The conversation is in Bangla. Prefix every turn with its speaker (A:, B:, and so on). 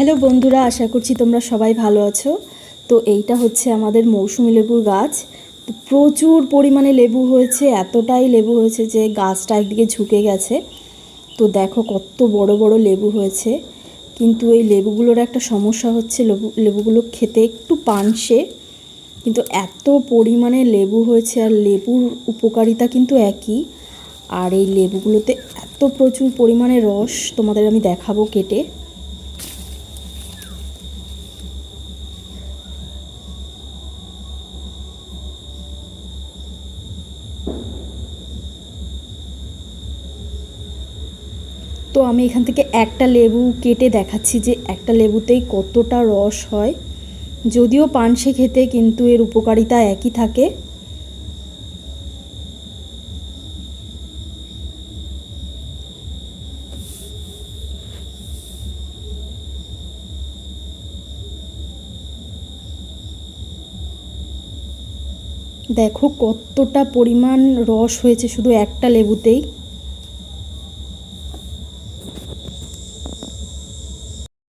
A: হ্যালো বন্ধুরা, আশা করছি তোমরা সবাই ভালো আছো। তো এইটা হচ্ছে আমাদের মৌসুমী লেবুর গাছ। তো প্রচুর পরিমাণে লেবু হয়েছে, এতটাই লেবু হয়েছে যে গাছটা একদিকে ঝুঁকে গেছে। তো দেখো কত বড় বড় লেবু হয়েছে। কিন্তু এই লেবুগুলোর একটা সমস্যা হচ্ছে, লেবুগুলো খেতে একটু পানসে, কিন্তু এত পরিমাণে লেবু হয়েছে। আর লেবুর উপকারিতা কিন্তু একই। আর এই লেবুগুলোতে এত প্রচুর পরিমাণে রস তোমাদের আমি দেখাবো কেটে। তো আমি এখান থেকে একটা লেবু কেটে দেখাচ্ছি যে একটা লেবুতেই কতটা রস হয়। যদিও পানসে খেতে, কিন্তু এর উপকারিতা একই থাকে। দেখো কতটা পরিমাণ রস হয়েছে শুধু একটা লেবুতেই।